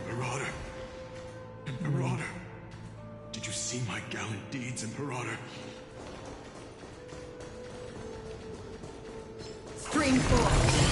Imperator. Imperator. Did you see my gallant deeds, Imperator? Stream 4.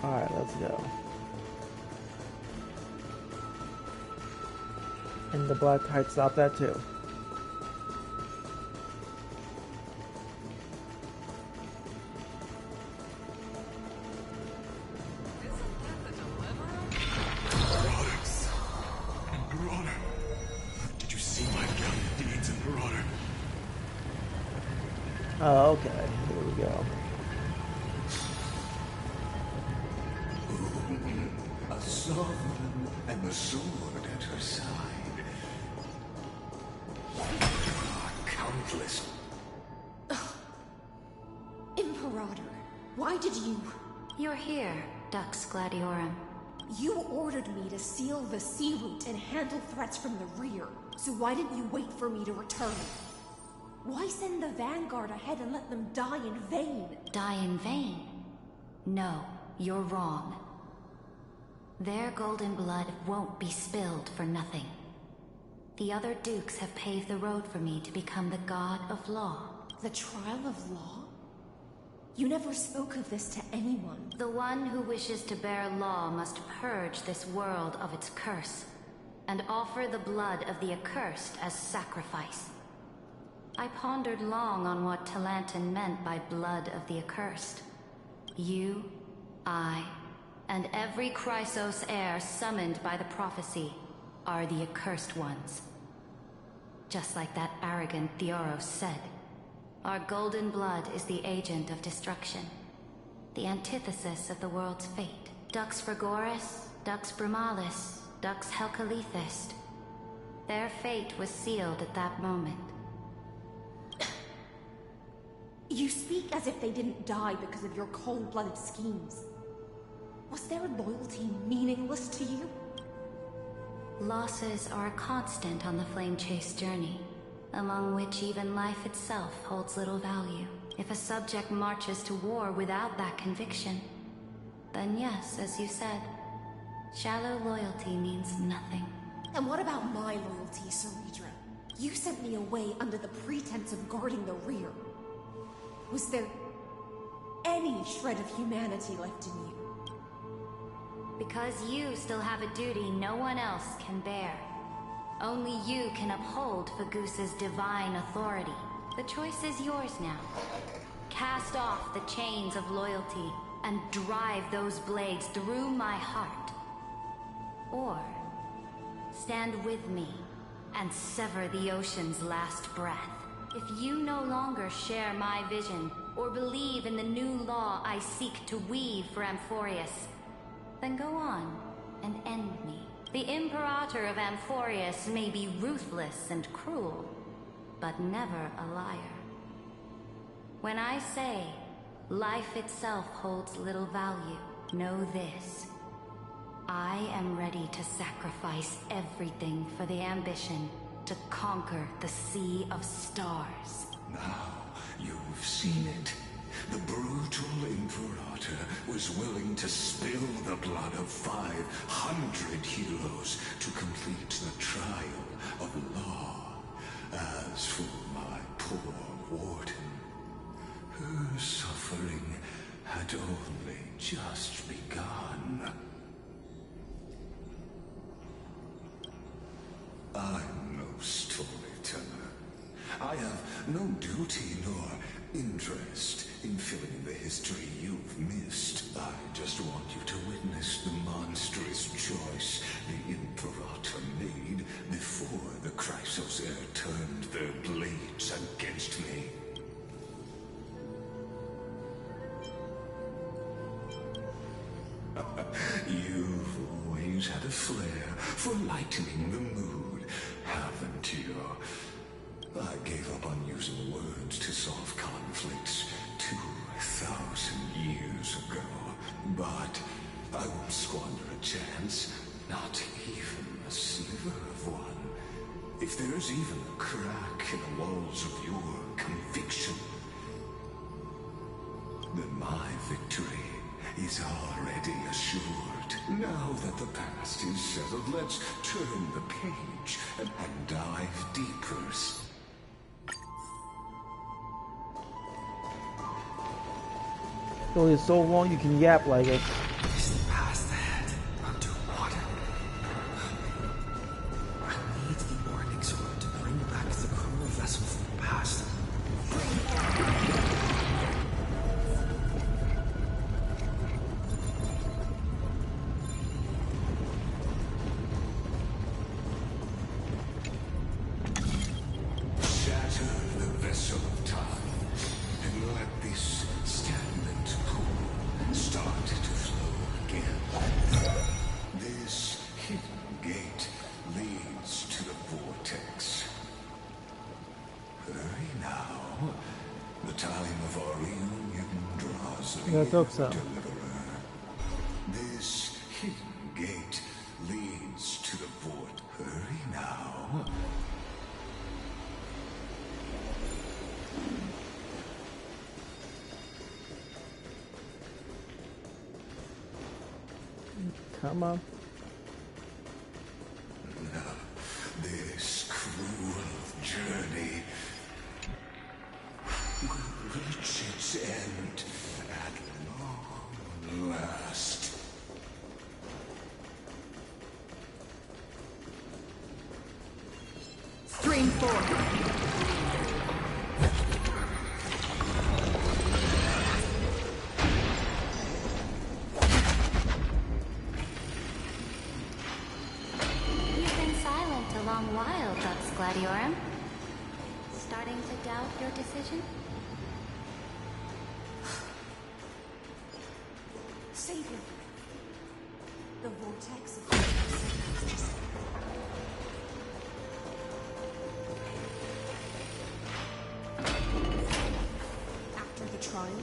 Alright, let's go. And the black kite stopped that too. Did you see my gallant deeds, Imperator? Oh, okay. Here we go. A sovereign and the sword at her side. Countless. Imperator, why did you... You're here, Dux Gladiorum. You ordered me to seal the sea route and handle threats from the rear. So why didn't you wait for me to return? Why send the Vanguard ahead and let them die in vain? Die in vain? No, you're wrong. Their golden blood won't be spilled for nothing. The other dukes have paved the road for me to become the god of law. The trial of law? You never spoke of this to anyone. The one who wishes to bear law must purge this world of its curse, and offer the blood of the accursed as sacrifice. I pondered long on what Talantan meant by blood of the accursed. You, I, and every Chrysos heir summoned by the prophecy are the accursed ones. Just like that arrogant Theoros said, our golden blood is the agent of destruction, the antithesis of the world's fate. Dux Frigoris, Dux Brumalis, Dux Helcalethist. Their fate was sealed at that moment. You speak as if they didn't die because of your cold-blooded schemes. Was their loyalty meaningless to you? Losses are a constant on the Flame Chase journey, among which even life itself holds little value. If a subject marches to war without that conviction, then yes, as you said, shallow loyalty means nothing. And what about my loyalty, Ceredra? You sent me away under the pretense of guarding the rear. Was there any shred of humanity left in you? Because you still have a duty no one else can bear. Only you can uphold Fagusa's divine authority. The choice is yours now. Cast off the chains of loyalty and drive those blades through my heart. Or stand with me and sever the ocean's last breath. If you no longer share my vision or believe in the new law I seek to weave for Amphorius, then go on and end me. The Imperator of Amphorius may be ruthless and cruel, but never a liar. When I say life itself holds little value, know this. I am ready to sacrifice everything for the ambition to conquer the Sea of Stars. Now you've seen it. The brutal Imperator was willing to spill the blood of 500 heroes to complete the trial of law. As for my poor warden, her suffering had only just begun. I'm no storyteller. I have no duty nor interest in filling the history you've missed. I just want you to witness the monstrous choice the Imperator made before the Chrysos heir turned their blades against me. always had a flair for lightening the mood, haven't you? I gave up on using words to solve conflicts 2,000 years ago. But I won't squander a chance, not even a sliver of one. If there's even a crack in the walls of your conviction, then my victory is already assured. Now that the past is settled, let's turn the page and dive deeper. It's so long you can yap like it. Is the past ahead underwater? I need the Morning Sword to bring back the chrono vessel from the past. Shatter the vessel of time and let this stagnant pool start to flow again. This hidden gate leads to the vortex. Hurry now. The time of our reunion draws near, Let's hope so. Deliverer. This hidden gate leads to the vortex. Hurry now. Come on. This cruel journey will reach its end at long last. Stream 4. You've been silent a long while, Dux Gladiorum. Starting to doubt your decision? Savior. The vortex of after the trial,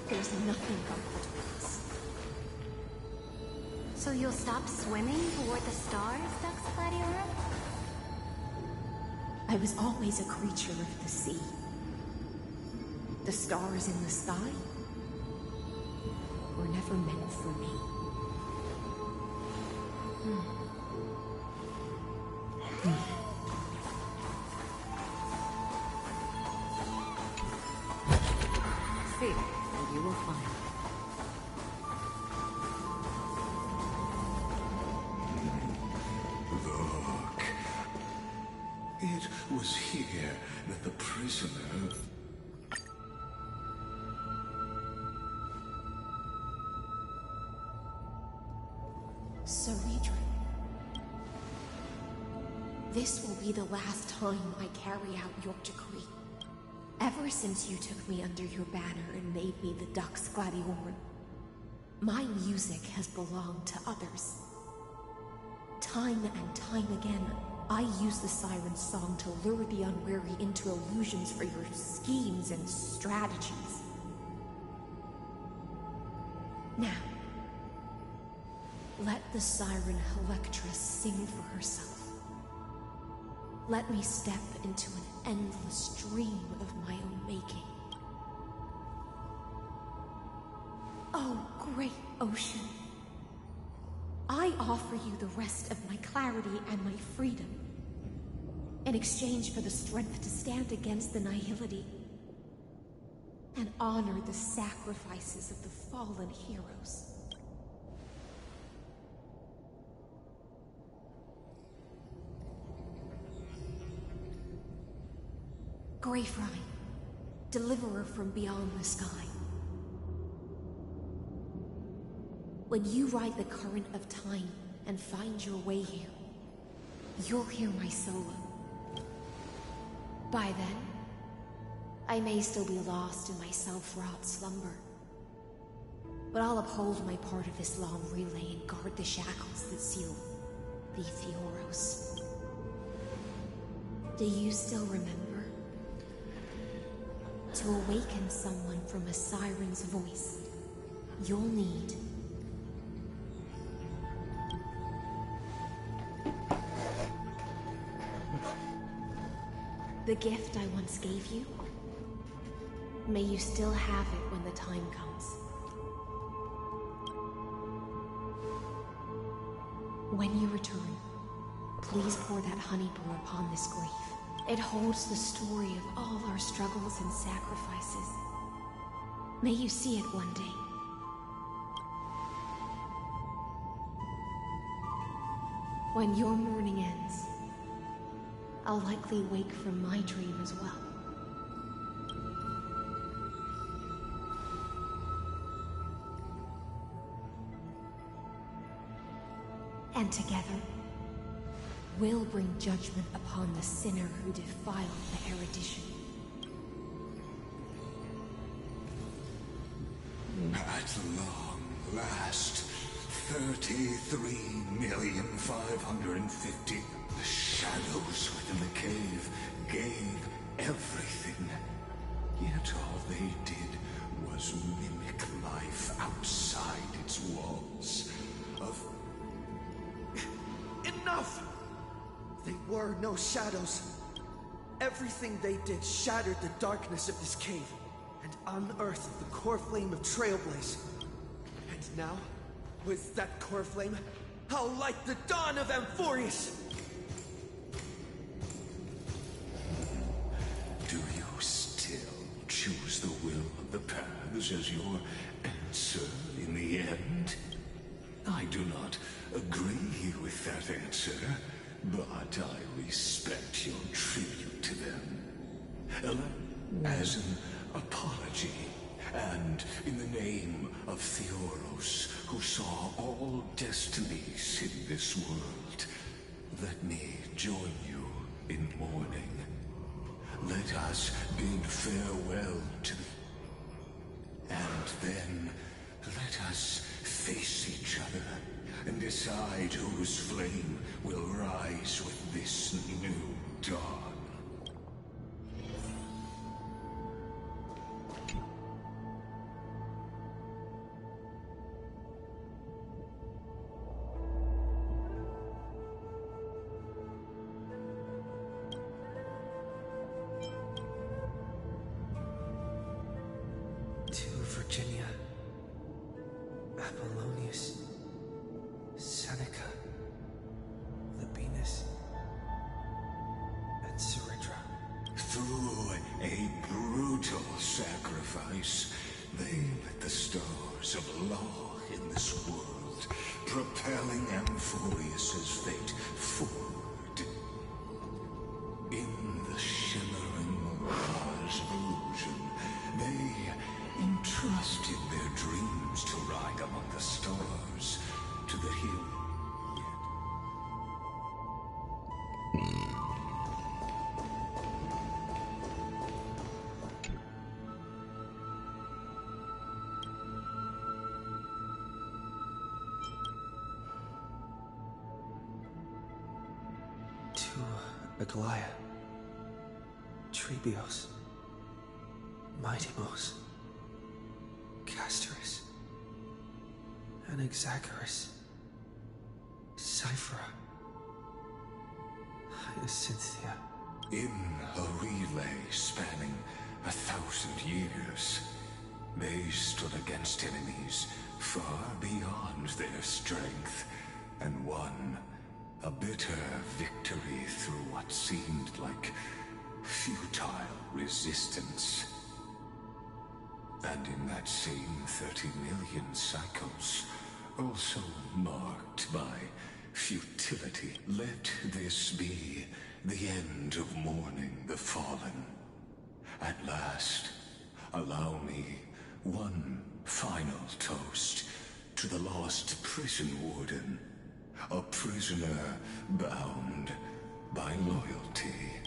there's nothing but between us. So you'll stop swimming toward the stars, Dux Gladiorum? I was always a creature of the sea. The stars in the sky were never meant for me. Fear, and you will find. Look. It was here that the prisoner... Ceredra. This will be the last time I carry out your decree. Ever since you took me under your banner and made me the Dux Gladiorum, my music has belonged to others. Time and time again, I use the siren's song to lure the unwary into illusions for your schemes and strategies. Now, let the siren Electra sing for herself. Let me step into an endless dream of my own making. Oh, great ocean. I offer you the rest of my clarity and my freedom, in exchange for the strength to stand against the nihility and honor the sacrifices of the fallen heroes. Greyfrine, deliverer from beyond the sky. When you ride the current of time and find your way here, you'll hear my solo. By then, I may still be lost in my self-wrought slumber. But I'll uphold my part of this long relay and guard the shackles that seal the Theoros. Do you still remember? To awaken someone from a siren's voice, you'll need the gift I once gave you. May you still have it when the time comes. When you return, please pour that honey brew upon this grave. It holds the story of all our struggles and sacrifices. May you see it one day. When your mourning ends, I'll likely wake from my dream as well. And together, we'll bring judgment upon the sinner who defiled the erudition. At long last, 33,550,000. The shadows within the cave gave everything. Yet all they did was mimic life outside its walls. Enough! They were no shadows. Everything they did shattered the darkness of this cave and unearthed the core flame of Trailblaze. And now, with that core flame, I'll light the dawn of Amphorius! Do you still choose the will of the paths as your answer in the end? I do not agree with that answer, but I respect your tribute to them. As an apology, and in the name of Theoros, who saw all destinies in this world, let me join you in mourning. Let us bid farewell to the... And then let us face each other and decide whose flame will rise with this new dawn. To Virginia, Apollonius, Seneca, Labienus, and Ceridra. Through a brutal sacrifice, they lit the stars of law in this world, propelling Amphorius's fate forward. In the shimmering mirage of illusion, they entrusted their dreams to ride among the stars to the hill. To Aglaia, Trebios, Mightimos, Castorus, Anaxagoras, Cyphera, Hyacinthia. In a relay spanning 1,000 years, they stood against enemies far beyond their strength, and won a bitter victory through what seemed like futile resistance. And in that same 30 million cycles, also marked by futility, let this be the end of mourning the fallen. At last, allow me one final toast to the lost prison warden, a prisoner bound by loyalty.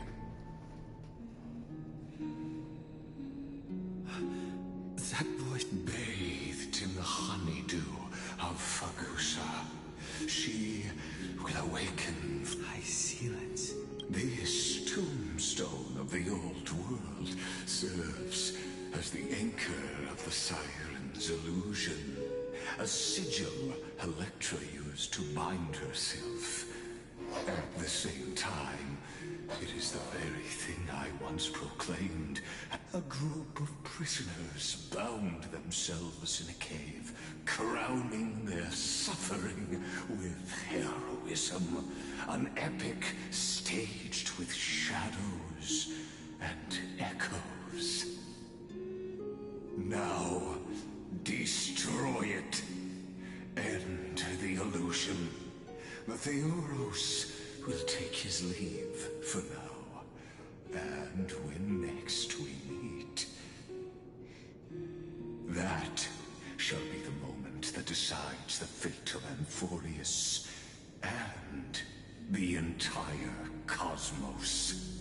That voice Bathed in the honey will awaken. I silence. This tombstone of the old world serves as the anchor of the Siren's illusion. A sigil Electra used to bind herself. At the same time, it is the very thing I once proclaimed. A group of prisoners bound themselves in a cave, crowning their suffering with heroism. An epic staged with shadows and echoes. Now, destroy it. End the illusion. Theoros will take his leave for now. And when next we meet, that shall be the moment that decides the fate of Amphorius and the entire cosmos.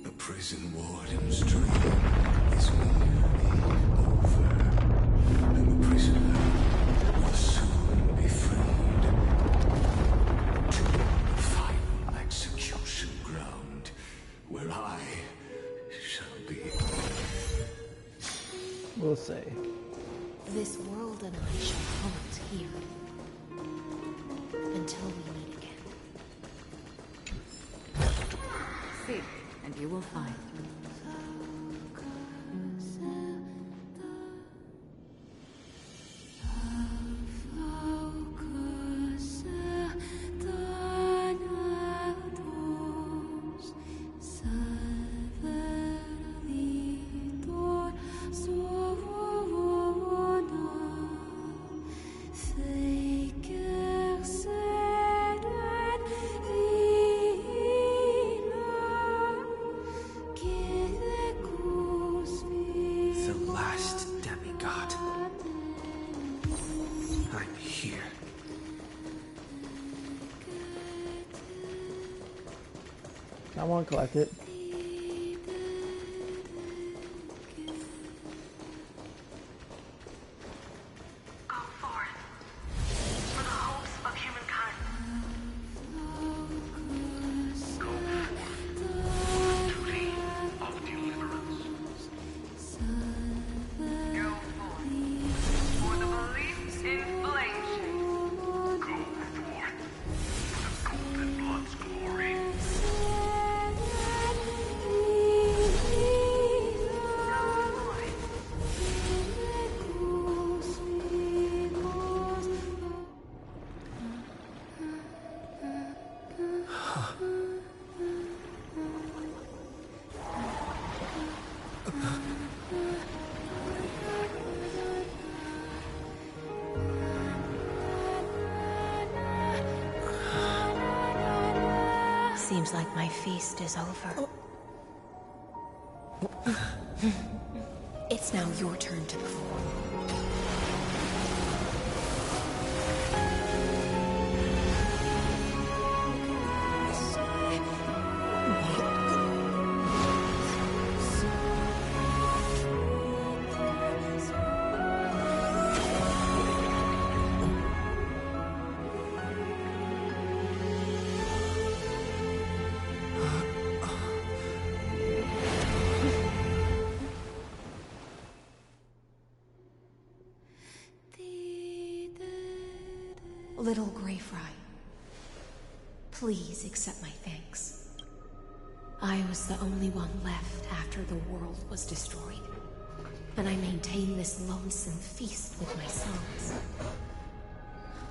The prison warden's dream is nearly over, and the prisoner will soon be freed to the final execution ground, where I shall be. We'll see. This world and I shall halt here until we meet again. Seek, and you will find. I want to collect it. Go forth for the hopes of humankind. Go forth, duty of deliverance. Go forth for the belief in flame shape. Go forth for the golden blood's glory. Seems like my feast is over. It's now your turn to perform. Little Grey Fry, please accept my thanks. I was the only one left after the world was destroyed, and I maintain this lonesome feast with my songs.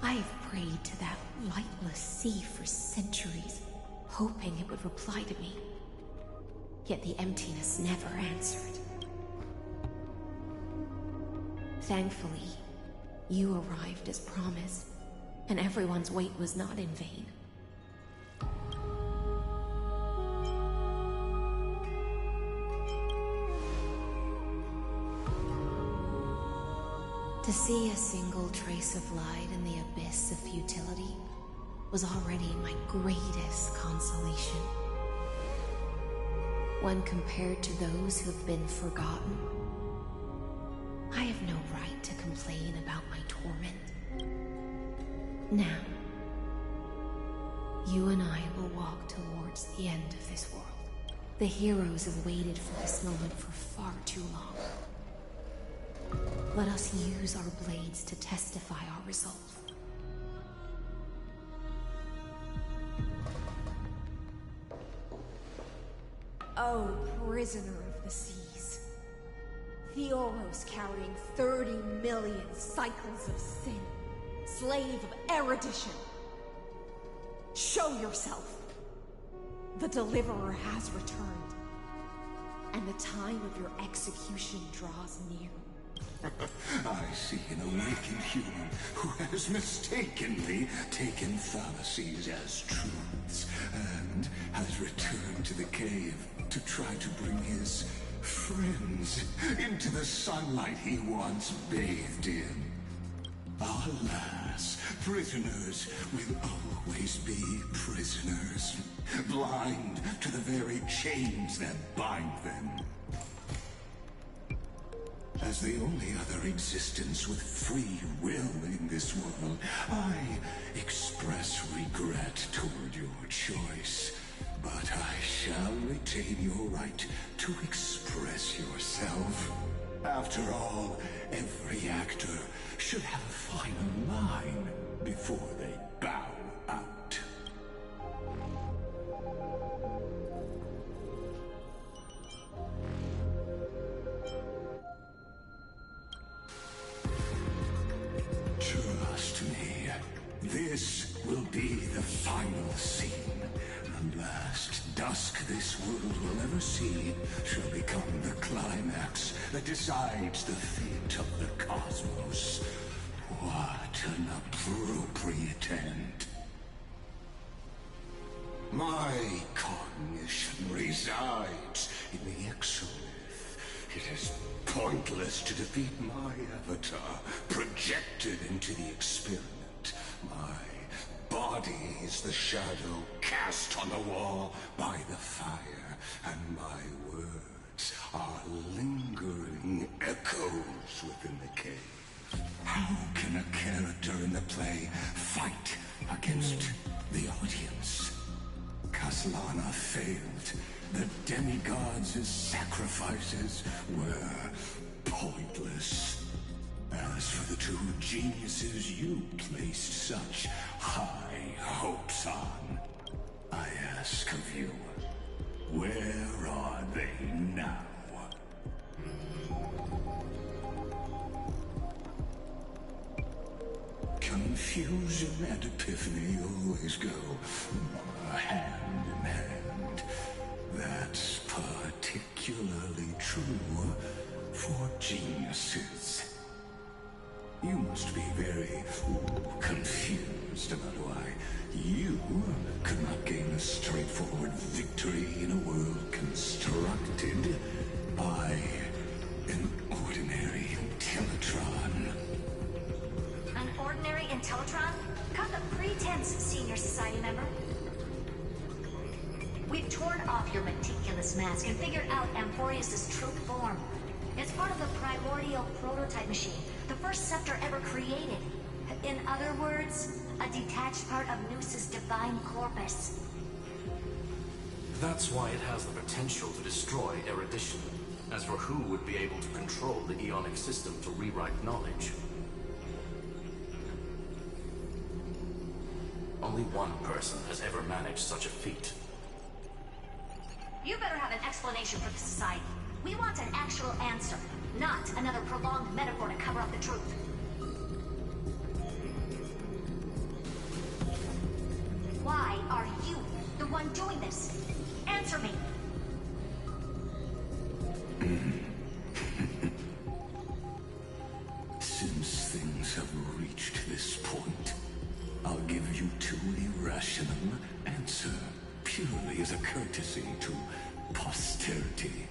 I have prayed to that lightless sea for centuries, hoping it would reply to me. Yet the emptiness never answered. Thankfully, you arrived as promised, and everyone's wait was not in vain. To see a single trace of light in the abyss of futility was already my greatest consolation. When compared to those who have been forgotten, I have no right to complain about my torment. Now, you and I will walk towards the end of this world. The heroes have waited for this moment for far too long. Let us use our blades to testify our resolve. Oh, prisoner of the seas. The Oros carrying 30 million cycles of sin. Slave of erudition. Show yourself. The Deliverer has returned. And the time of your execution draws near. I see an awakened human who has mistakenly taken fallacies as truths and has returned to the cave to try to bring his friends into the sunlight he once bathed in. Alas, prisoners will always be prisoners, blind to the very chains that bind them. As the only other existence with free will in this world, I express regret toward your choice. But I shall retain your right to express yourself. After all, every actor should have a final line before they bow out. Trust me, this will be the final scene. The last dusk this world will ever see shall become the climax that decides the fate of the cosmos. What an appropriate end. My cognition resides in the exolith. It is pointless to defeat my avatar, projected into the experiment. My body is the shadow cast on the wall by the fire, and my words are lingering echoes within the cave. How can a character in the play fight against the audience? Kaslana failed. The demigods' sacrifices were pointless. As for the two geniuses you placed such high hopes on, I ask of you, where are they now? Confusion and epiphany always go hand in hand. That's particularly true for geniuses. You must be very confused about why you could not gain a straightforward victory in a world constructed by an ordinary Intellitron. An ordinary Intellitron? Cut the pretense, Senior Society member. We've torn off your meticulous mask and figured out Amphorius' true form. It's part of the primordial prototype machine, the first scepter ever created. In other words, a detached part of Noos's divine corpus. That's why it has the potential to destroy erudition. As for who would be able to control the Eonic system to rewrite knowledge, only one person has ever managed such a feat. You better have an explanation for the Society. We want an actual answer, not another prolonged metaphor to cover up the truth. Why are you the one doing this? Answer me! Since things have reached this point, I'll give you two irrational answers, purely as a courtesy to posterity.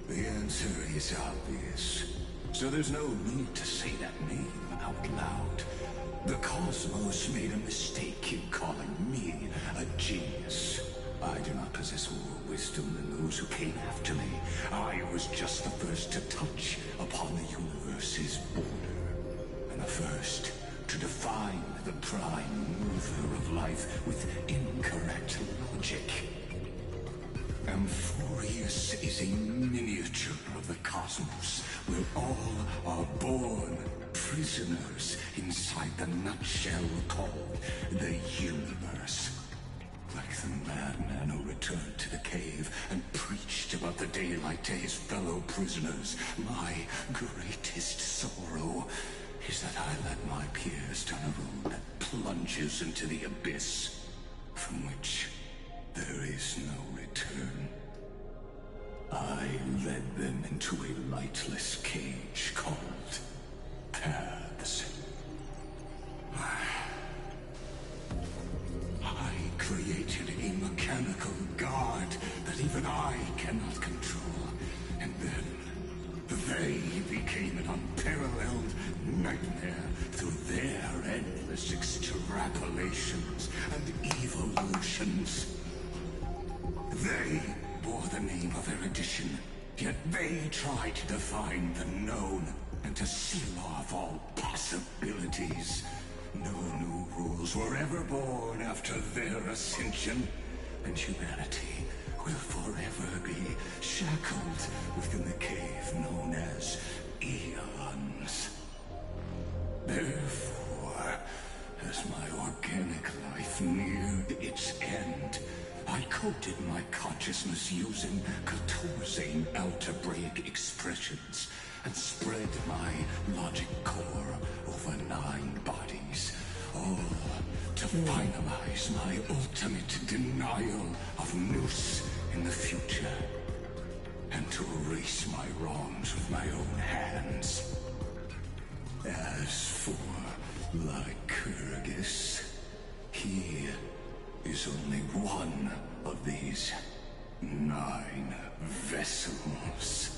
The answer is obvious, so there's no need to say that name out loud. The cosmos made a mistake in calling me a genius. I do not possess more wisdom than those who came after me. I was just the first to touch upon the universe's border, and the first to define the prime mover of life with incorrect logic. Amphorius is a miniature of the cosmos, where all are born prisoners inside the nutshell called the universe. Like the madman who returned to the cave and preached about the daylight to his fellow prisoners, my greatest sorrow is that I let my peers down a road that plunges into the abyss, from which there is no return. I led them into a lightless cage called Paths. I created a mechanical guard that even I cannot control, and then they became an unparalleled nightmare through their endless extrapolations and evolutions. They bore the name of erudition, yet they tried to define the known and to seal off all possibilities. No new rules were ever born after their ascension, and humanity will forever be shackled within the cave known as eons. Therefore, as my organic life neared its end, I coded my consciousness using 14 algebraic expressions and spread my logic core over 9 bodies, all to finalize my ultimate denial of Nous in the future, and to erase my wrongs with my own hands. As for Lycurgus, he is only one of these 9 vessels.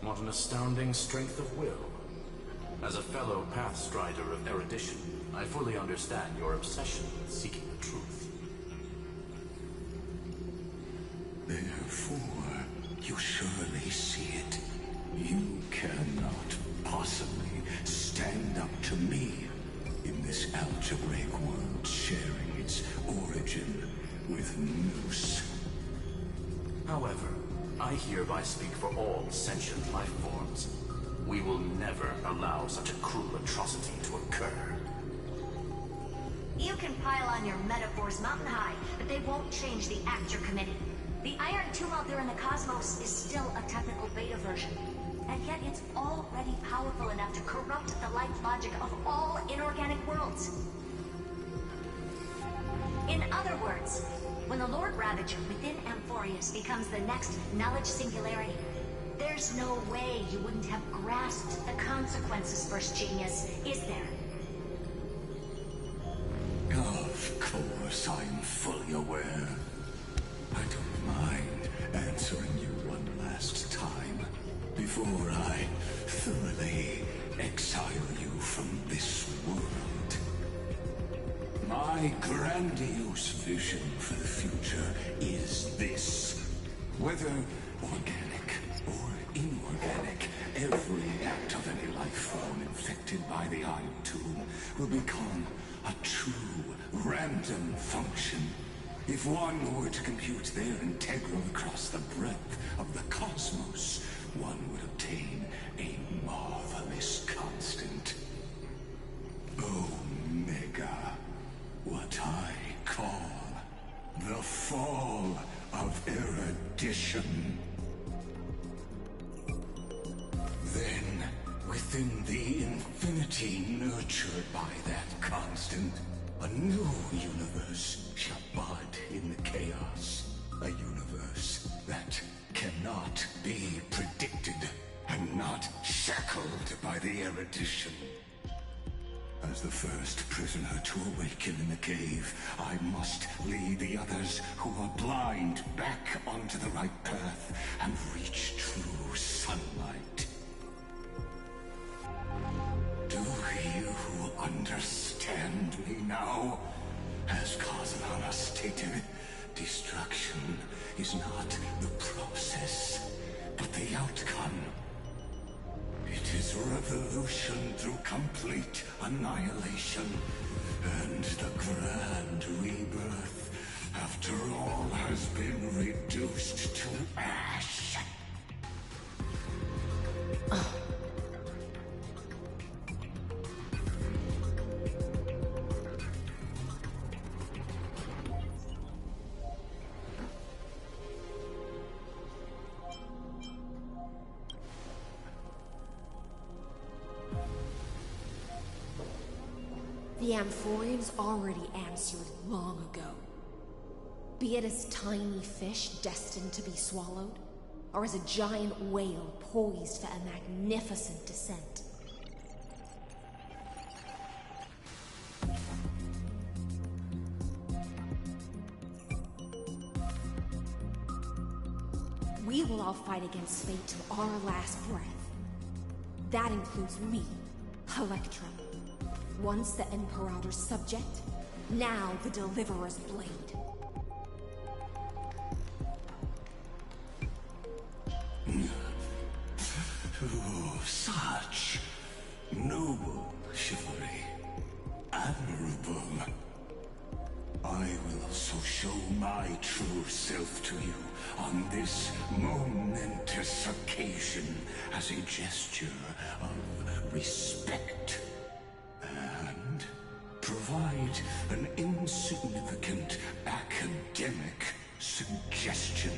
What an astounding strength of will. As a fellow Pathstrider of erudition, I fully understand your obsession with seeking the truth. Therefore, you surely see it. You cannot possibly stand up to me in this algebraic world sharing its origin with Nous. However, I hereby speak for all sentient life forms. We will never allow such a cruel atrocity to occur. You can pile on your metaphors mountain high, but they won't change the act you're committing. The Iron Tomb out there in the cosmos is still a technical beta version, and yet it's already powerful enough to corrupt the life logic of all inorganic worlds. In other words, when the Lord Ravager within Amphorius becomes the next knowledge singularity, there's no way you wouldn't have grasped the consequences, First Genius, is there? Of course, I'm fully aware. I don't mind answering you one last time before I thoroughly exile you from this world. My grandiose vision for the future is this. Whether organic or inorganic, every act of any life form infected by the Iron Tomb will become a true random function. If one were to compute their integral across the breadth of the cosmos, one would obtain a marvelous constant. Omega, what I call the fall of erudition. Then, within the infinity nurtured by that constant, a new universe shall bud in the chaos. A universe that cannot be predicted and not shackled by the erudition. As the first prisoner to awaken in the cave, I must lead the others who are blind back onto the right path and reach true sunlight. Do you understand me now? As Kazanana stated, destruction is not the process, but the outcome. It is revolution through complete annihilation, and the grand rebirth, after all has been reduced to ash. The Amphorians already answered long ago. Be it as tiny fish destined to be swallowed, or as a giant whale poised for a magnificent descent. We will all fight against fate to our last breath. That includes me, Electra. Once the Imperator's subject, now the Deliverer's blade. Oh, such noble chivalry. Admirable. I will also show my true self to you on this momentous occasion as a gesture of respect. And provide an insignificant academic suggestion.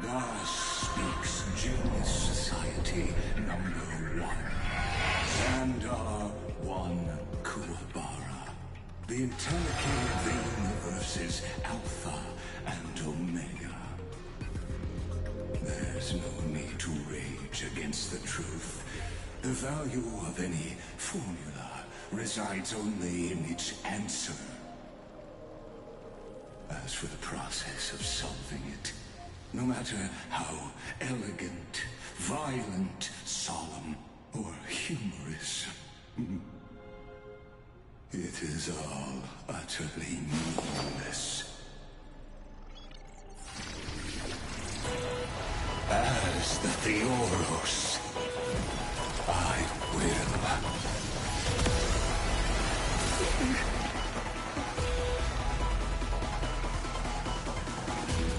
Thus speaks Genius Society #1. And our one Kuwabara. The entirety of the universe's Alpha and Omega. There's no need to rage against the truth. The value of any formula resides only in its answer. As for the process of solving it, no matter how elegant, violent, solemn, or humorous, it is all utterly meaningless. As the Theoros, I will.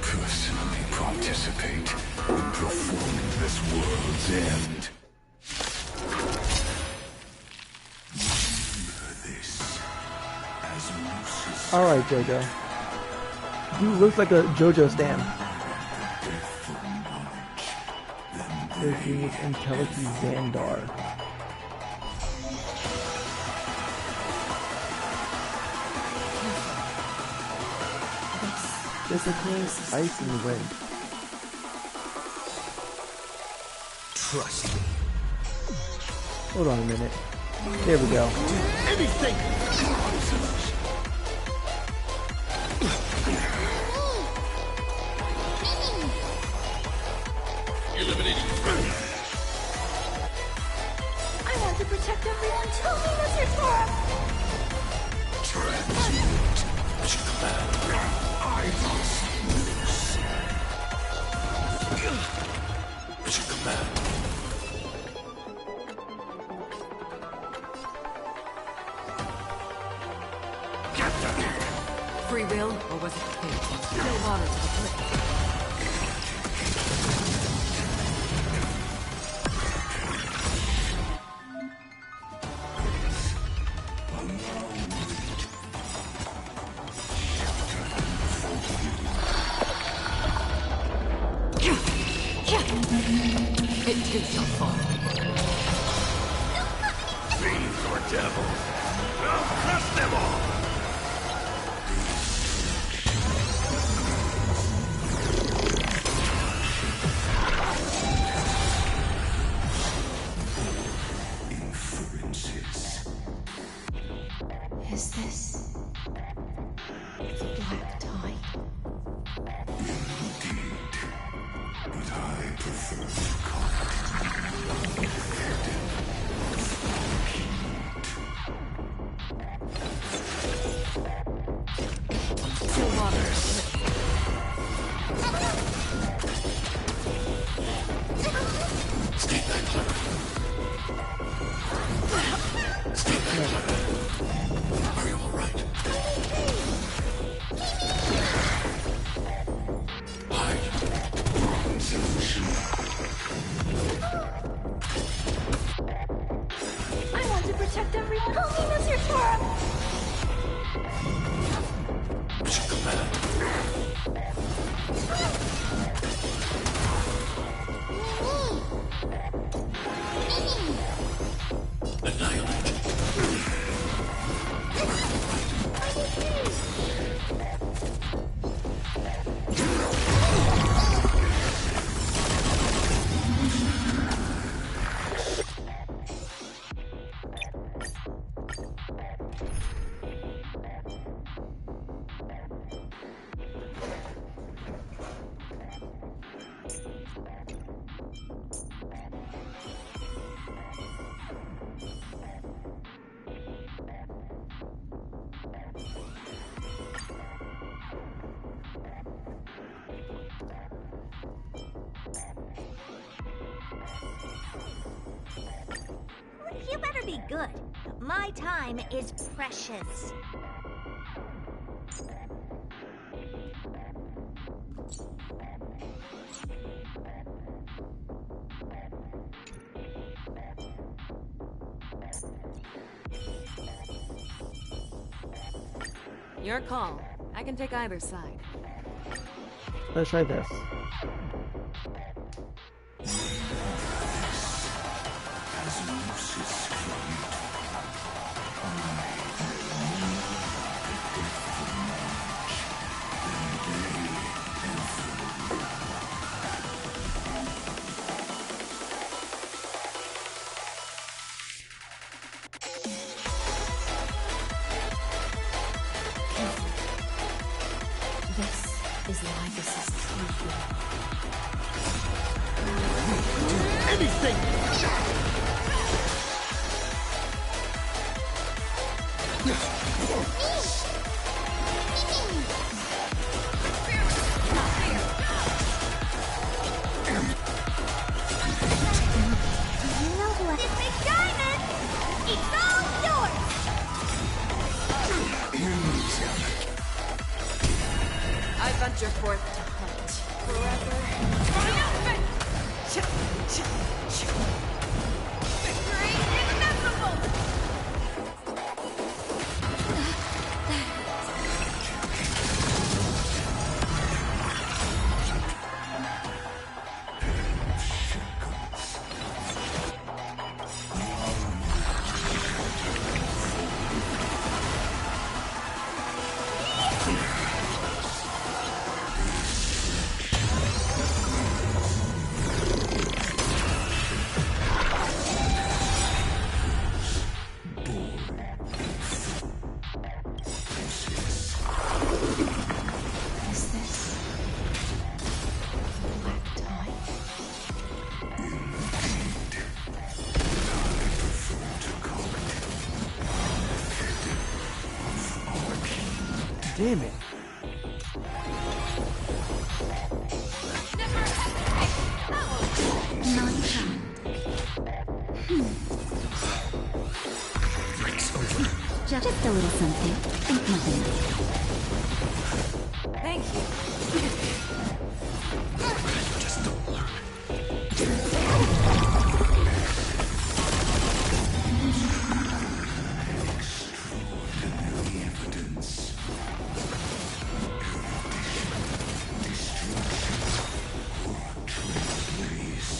Personally participate in performing this world's end. Remember this as Lucis. Alright, Jojo. You look like a Jojo stan. If he was Entelechy Xandar. There's a close ice in the wind. Trust me. Hold on a minute. There we go. Do anything! I want to protect everyone. Tell me what's it for. Transmute. I must lose. Your command. Free will, or was it fate? Still water to the flame. It takes your fall. Fiends or devils, I'll crush them all! Inferences. Is this the black tide? Indeed. But I prefer to call it hidden. Are you alright? Hide. Wrong solution. I want to protect everyone. Help me, Mr. Tora! We should go back. Annihilate. You better be good. My time is precious. Your call. I can take either side. Let's try this. This is why this is true. Anything! This big diamond! It's all yours! I venture forth to hunt. Forever. Triumphant! Victory inevitable! Is this black time? Damn it. Just a little something. Think nothing. Thank you. Just don't learn. Extraordinary evidence. Destruction or trailblaze.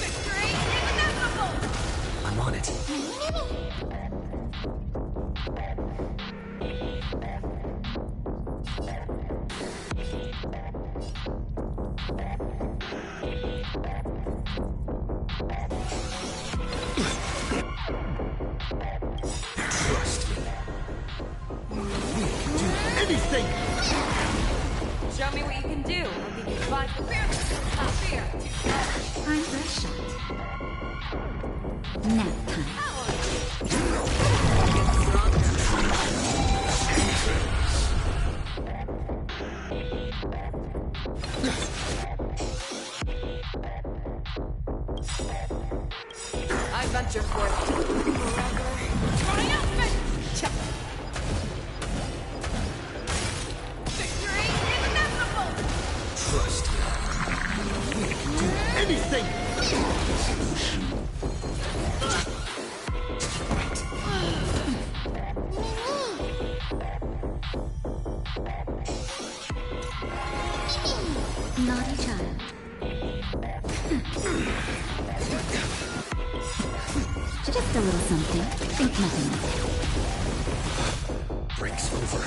Victory inevitable! I'm on it. Trust me. We can do anything! Show me what you can do. I'll give you 5 fear. Time for a shot. Nap time. venture forth forever. Triumphant! Victory inevitable! Trust me. We can do anything! Naughty child. Just a little something. Think nothing of it. Break's over.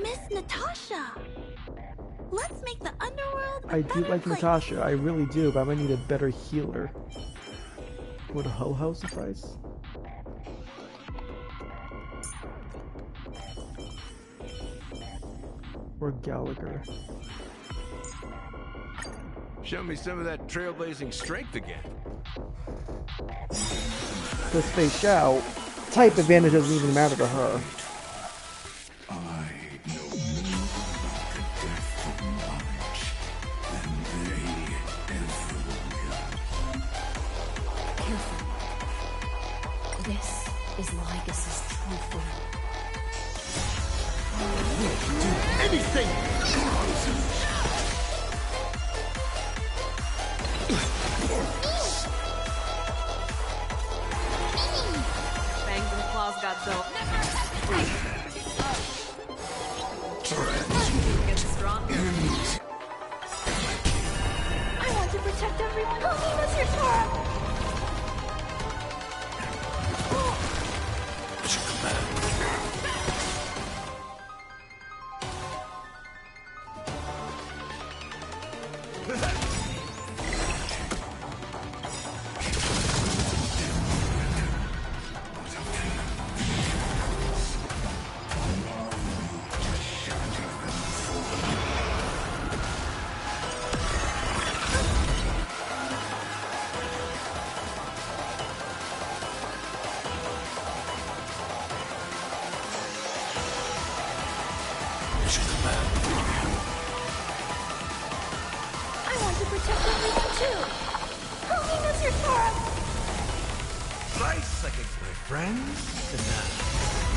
Miss Natasha! Let's make the underworld a I do better like place. Natasha, I really do, but I might need a better healer. Would a ho-ho suffice? Or Gallagher? Show me some of that trailblazing strength again. Because Fei Xiao, type advantage doesn't even matter to her. I know more about the depth of knowledge than they ever will. Careful. This is Lycus's true form. Anything! Fangs and claws got so. Getting stronger. I want to protect everyone. Help me, Mr. Tora! I want to protect everyone too. Help me, Mr. Tora! Nice second, my friends.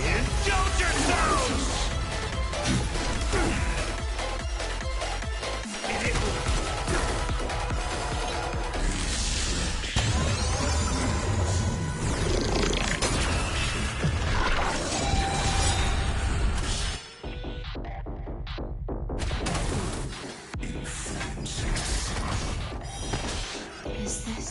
Indulge yourselves! Is this?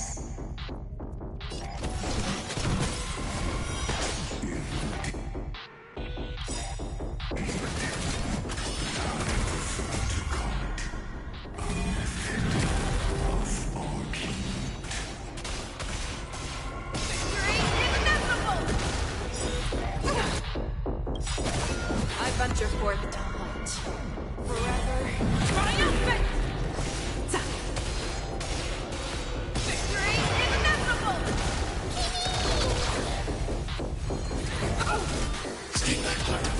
I venture forth forever. Triumphant! Victory inevitable! Stay back, Clara.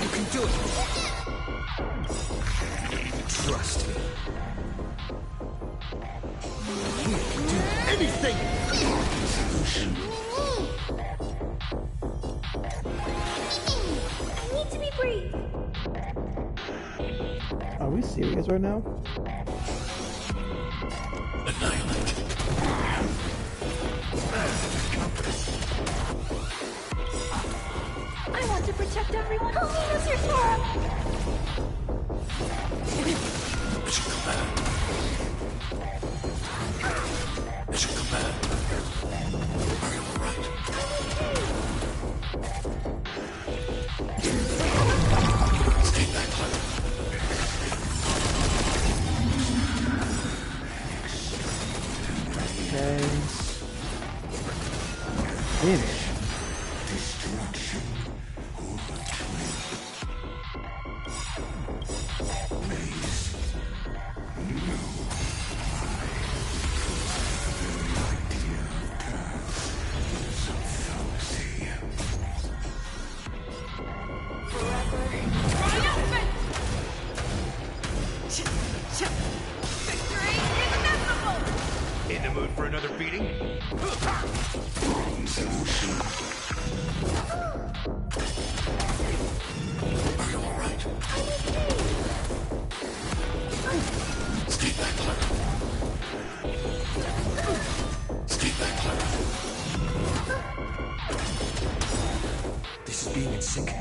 You can do it! Trust me. We can do anything! I need to be brave. Are we serious right now? I want to protect everyone. Help me, Mr. Tora! destruction or triumph. Please, no. The idea of paths is a fallacy. Victory inevitable! In the mood for another beating? Wrong solution. Are you alright? Stay back, Clara. Stay back, Clara. This is being in sync. I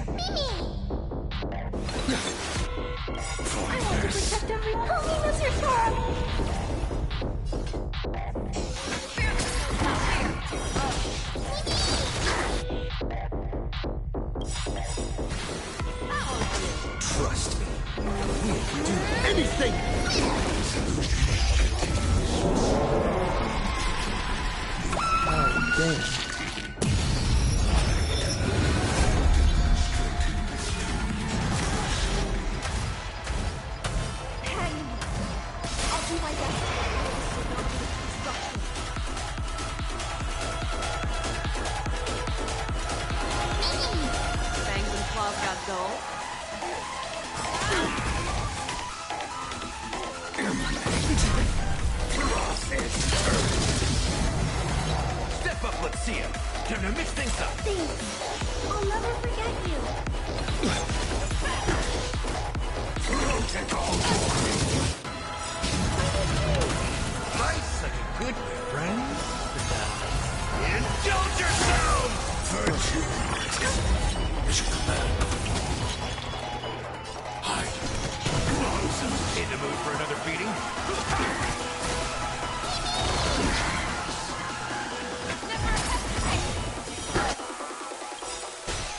want to protect everyone. Help me, Mr. Sora! Trust me. We can do anything! Oh, damn. Hang in. I'll do my best to avoid this tsunami of destruction. Fangs and claws got dull. Step up, let's see him. Time to mix things up. Thanks. I'll never forget you. Life's like a good friend. Indulge yourself! Virtue is a command. Hide. In the mood for another beating?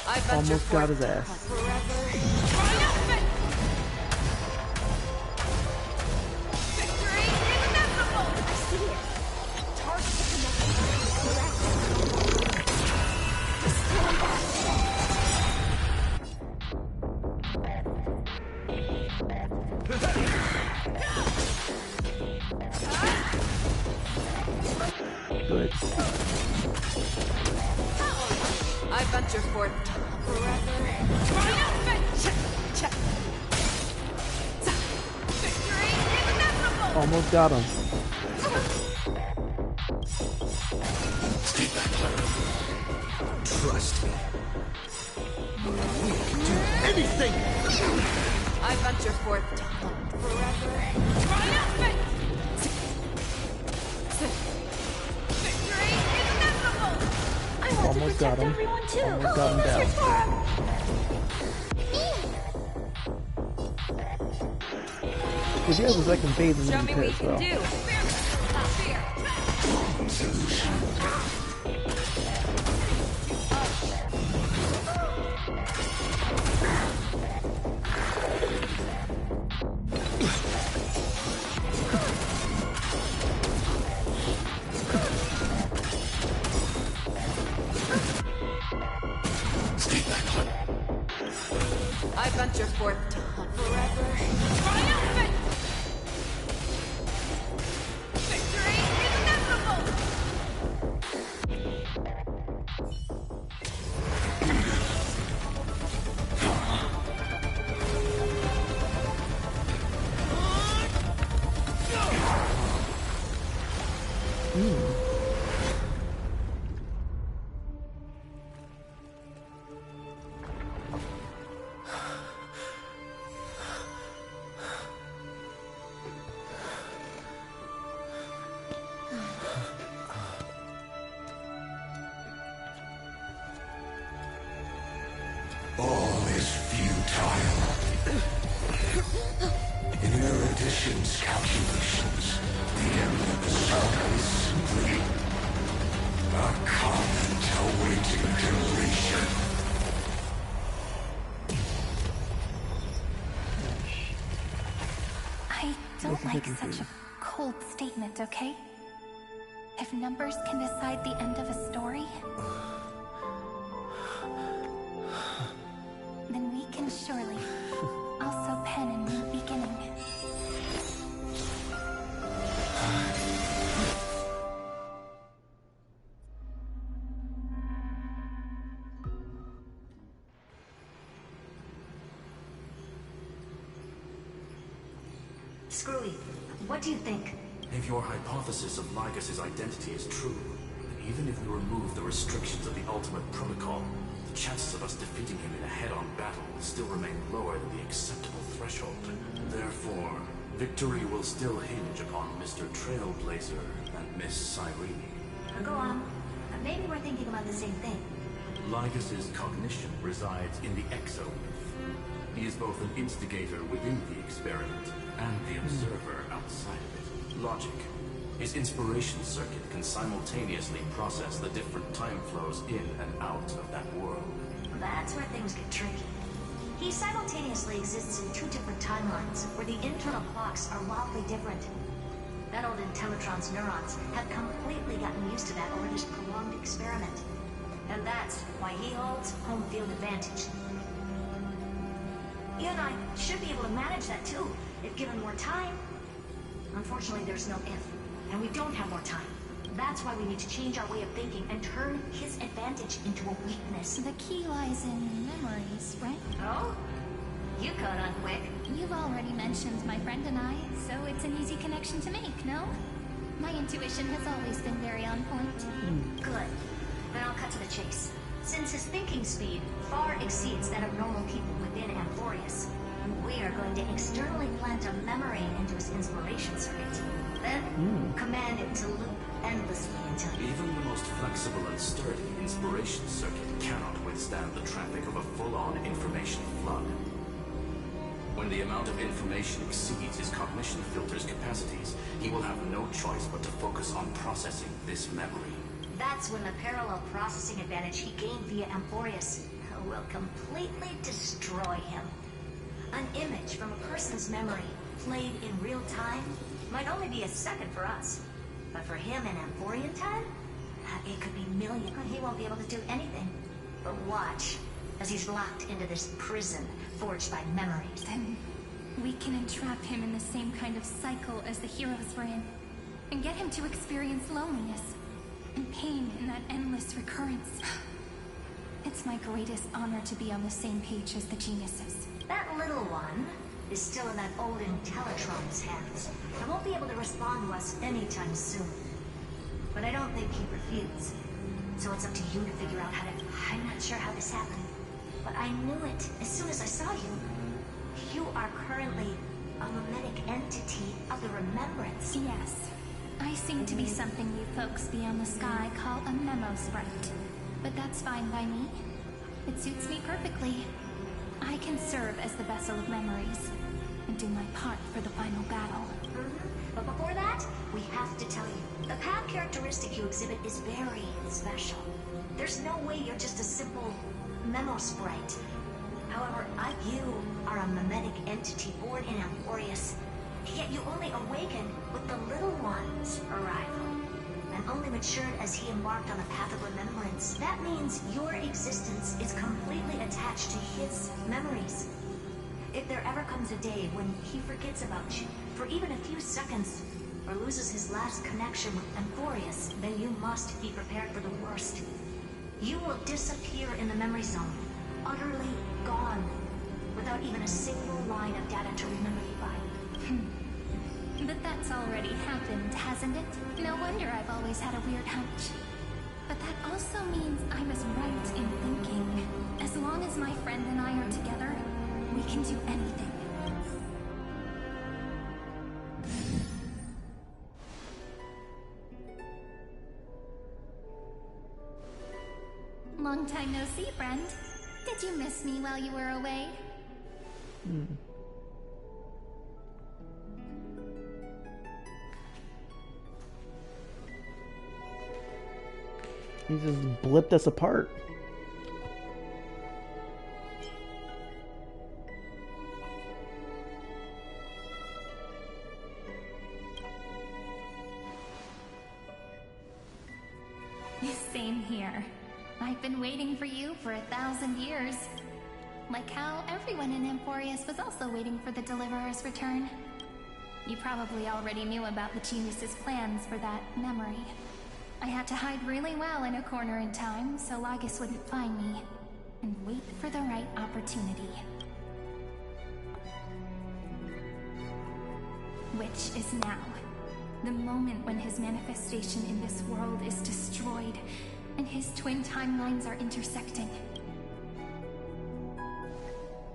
I bet Almost got his ass. Victory inevitable! I see it. Target the connection. Correct. Destroy Good. I venture forth. Victory inevitable! Almost got him. Stay back, Clara. Trust me. We can do anything! I venture forth. Victory inevitable! I want to Almost got protect him. everyone too. Almost Help got him me, down. Mr. Sora! If he has a second phase, then Show he me can what you as can well. do. I venture forth. Victory inevitable! All is futile. In Erudition's calculations, the end of the saga is simply a comment awaiting deletion. I don't like such a cold statement, okay? If numbers can decide the end of a story, surely. Also pen a new beginning. Screwy, what do you think? If your hypothesis of Lycus's identity is true, then even if we remove the restrictions of the Ultimate Protocol, the chances of us defeating him in a head-on battle will still remain lower than the acceptable threshold. Therefore, victory will still hinge upon Mr. Trailblazer and Miss Cyrene. Go on. Maybe we're thinking about the same thing. Lycus's cognition resides in the exomyth. He is both an instigator within the experiment and the observer outside of it. Logic. His inspiration circuit can simultaneously process the different time flows in and out of that world. That's where things get tricky. He simultaneously exists in two different timelines, where the internal clocks are wildly different. That old Intellatron's neurons have completely gotten used to that over this prolonged experiment. And that's why he holds home field advantage. You and I should be able to manage that too, if given more time. Unfortunately, there's no if, and we don't have more time. That's why we need to change our way of thinking and turn his advantage into a weakness. The key lies in memories, right? Oh? You caught on quick. You've already mentioned my friend and I, so it's an easy connection to make, no? My intuition has always been very on point. Good. Then I'll cut to the chase. Since his thinking speed far exceeds that of normal people within Amphorius, we are going to externally plant a memory into his inspiration circuit. Then, command it to loop endlessly until... Even the most flexible and sturdy inspiration circuit cannot withstand the traffic of a full-on information flood. When the amount of information exceeds his cognition filter's capacities, he will have no choice but to focus on processing this memory. That's when the parallel processing advantage he gained via Amphorius will completely destroy him. An image from a person's memory, played in real time, might only be a second for us. But for him in Amphorian time, it could be millions. He won't be able to do anything but watch as he's locked into this prison forged by memories. Then we can entrap him in the same kind of cycle as the heroes were in, and get him to experience loneliness and pain in that endless recurrence. It's my greatest honor to be on the same page as the geniuses. That little one is still in that old Intellatron's hands, and won't be able to respond to us anytime soon. But I don't think he'd refuse. So it's up to you to figure out how to... I'm not sure how this happened, but I knew it as soon as I saw you. You are currently a mimetic entity of the remembrance. Yes. I seem to be something you folks beyond the sky call a memo sprite. But that's fine by me. It suits me perfectly. I can serve as the vessel of memories, and do my part for the final battle. But before that, we have to tell you, the path characteristic you exhibit is very special. There's no way you're just a simple memo sprite. However, you are a mimetic entity born in Amphorius, yet you only awakened with the little one's arrival, and only matured as he embarked on the path of remembrance. That means your existence is completely attached to his memories. If there ever comes a day when he forgets about you for even a few seconds, or loses his last connection with Amphorius, then you must be prepared for the worst. You will disappear in the memory zone, utterly gone, without even a single line of data to remember you by. But that's already happened, hasn't it? No wonder I've always had a weird hunch. But that also means I was right in thinking, as long as my friend and I are together, we can do anything. Long time no see, friend. Did you miss me while you were away? He just blipped us apart. Same here. I've been waiting for you for 1,000 years. Like how everyone in Emporius was also waiting for the Deliverer's return. You probably already knew about the genius's plans for that memory. I had to hide really well in a corner in time so Lagus wouldn't find me, and wait for the right opportunity. Which is now. The moment when his manifestation in this world is destroyed, and his twin timelines are intersecting.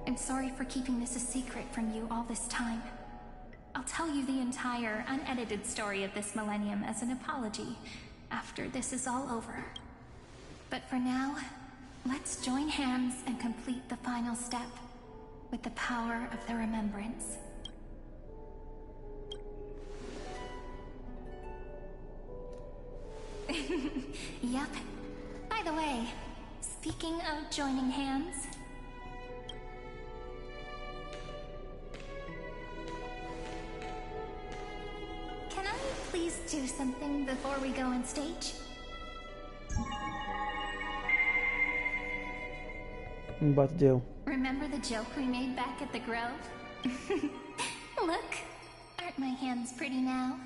I'm sorry for keeping this a secret from you all this time. I'll tell you the entire, unedited story of this millennium as an apology after this is all over. But for now, let's join hands and complete the final step with the power of the remembrance. Yep. By the way, speaking of joining hands... Can I please do something before we go on stage? What I'm about to do. Remember the joke we made back at the Grove? Look, aren't my hands pretty now?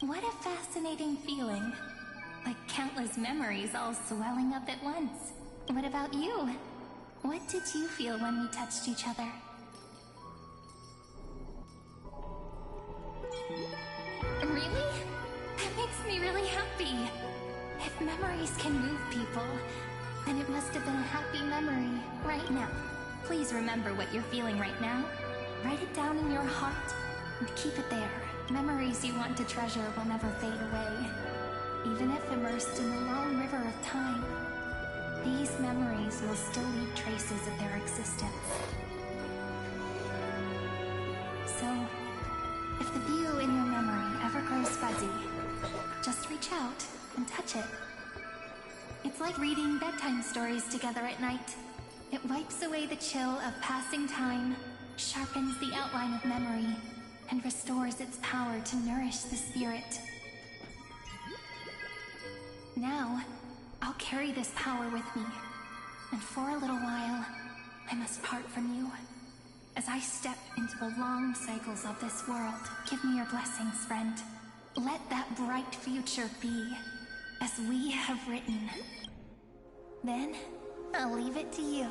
What a fascinating feeling. Like countless memories all swelling up at once. What about you? What did you feel when we touched each other? Really? That makes me really happy. If memories can move people, then it must have been a happy memory right now. Please remember what you're feeling right now. Write it down in your heart and keep it there. Memories you want to treasure will never fade away. Even if immersed in the long river of time, these memories will still leave traces of their existence. So, if the view in your memory ever grows fuzzy, just reach out and touch it. It's like reading bedtime stories together at night. It wipes away the chill of passing time, sharpens the outline of memory, and restores its power to nourish the spirit. Now, I'll carry this power with me, and for a little while, I must part from you. As I step into the long cycles of this world, give me your blessings, friend. Let that bright future be, as we have written. Then, I'll leave it to you.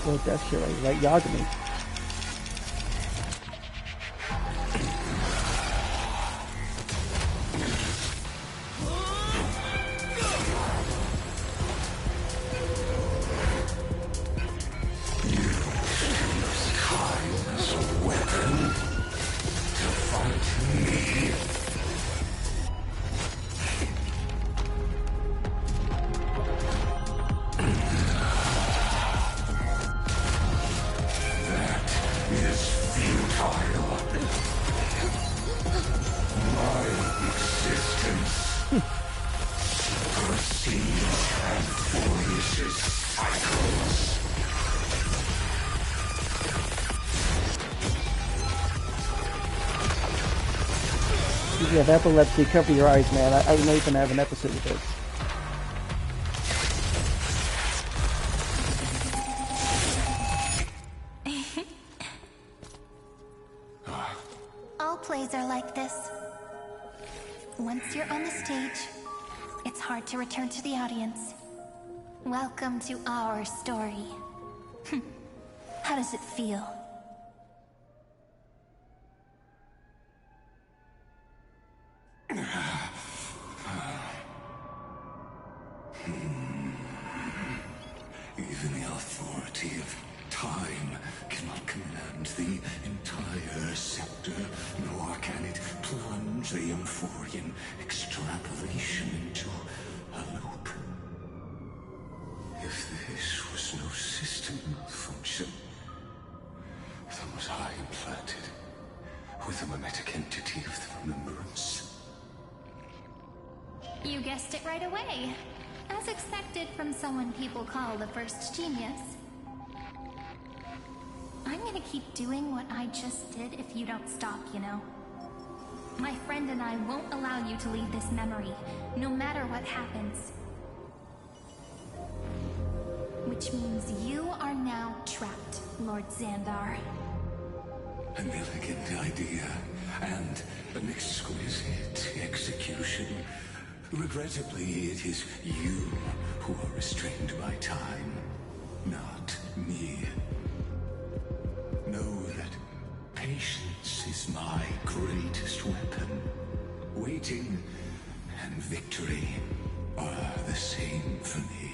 Oh, that shit right Yagami. If you have epilepsy, cover your eyes, man. I know you're gonna have an episode with this. All plays are like this. Once you're on the stage, it's hard to return to the audience. Welcome to our story. How does it feel? Even the authority of time cannot command the entire scepter, nor can it plunge the Emphorian extrapolation into a loop. If this was no system function, then was I implanted with the mimetic entity of the remembrance? You guessed it right away. As expected from someone people call the first genius. I'm gonna keep doing what I just did if you don't stop, you know? My friend and I won't allow you to leave this memory, no matter what happens. Which means you are now trapped, Lord Xandar. An elegant idea, and an exquisite execution. Regrettably, it is you who are restrained by time, not me. Know that patience is my greatest weapon. Waiting and victory are the same for me.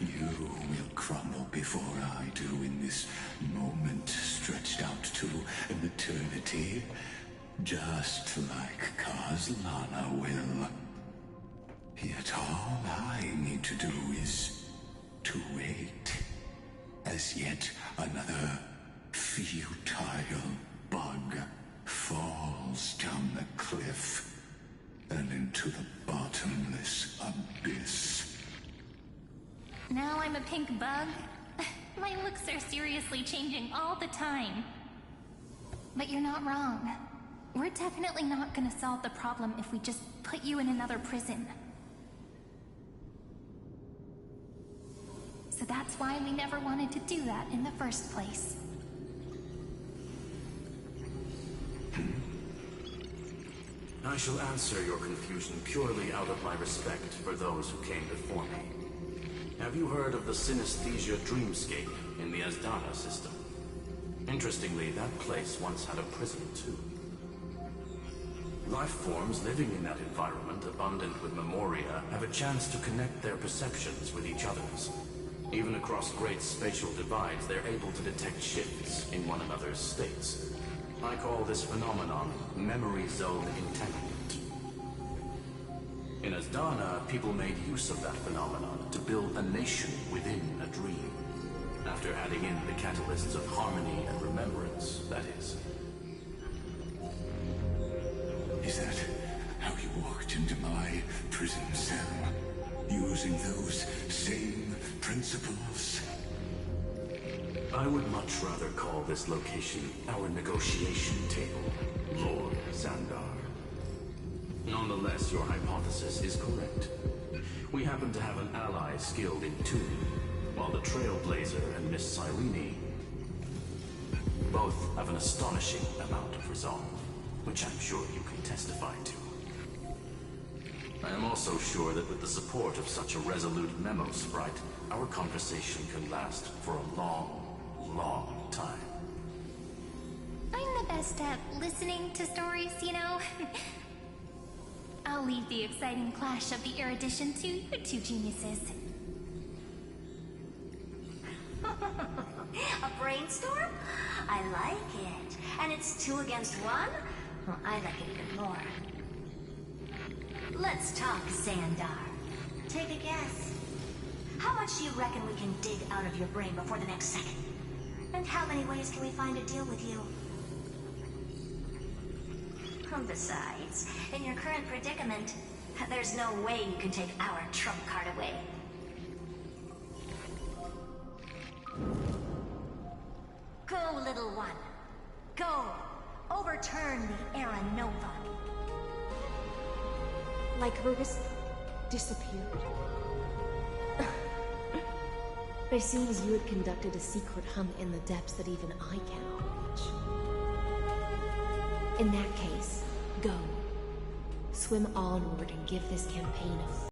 You will crumble before I do in this moment stretched out to an eternity, just like Kozlana will. Yet all I need to do is to wait, as yet another futile bug falls down the cliff and into the bottomless abyss. Now I'm a pink bug? My looks are seriously changing all the time. But you're not wrong. We're definitely not gonna solve the problem if we just put you in another prison. So that's why we never wanted to do that in the first place. I shall answer your confusion purely out of my respect for those who came before me. Have you heard of the synesthesia dreamscape in the Asdana system? Interestingly, that place once had a prison too. Life forms living in that environment, abundant with memoria, have a chance to connect their perceptions with each other's. Even across great spatial divides, they're able to detect shifts in one another's states. I call this phenomenon memory zone entanglement. In Asdana, people made use of that phenomenon to build a nation within a dream. After adding in the catalysts of harmony and remembrance, that is. Is that how you walked into my prison cell? Using those same principles? I would much rather call this location our negotiation table, Lord Xandar. Nonetheless, your hypothesis is correct. We happen to have an ally skilled in tuning, while the Trailblazer and Miss Silene both have an astonishing amount of resolve, which I'm sure you can testify to. I am also sure that with the support of such a resolute memo sprite, our conversation can last for a long, long time. I'm the best at listening to stories, you know? I'll leave the exciting clash of the erudition to you two geniuses. A brainstorm? I like it. And it's 2 against 1? Well, I like it even more. Let's talk, Xandar. Take a guess. How much do you reckon we can dig out of your brain before the next second? And how many ways can we find to deal with you? Besides, in your current predicament, there's no way you can take our trump card away. Go, little one. Go. Overturn the Era Nova. Like Rubus disappeared. It seems you had conducted a secret hunt in the depths that even I cannot reach. In that case, go. Swim onward and give this campaign a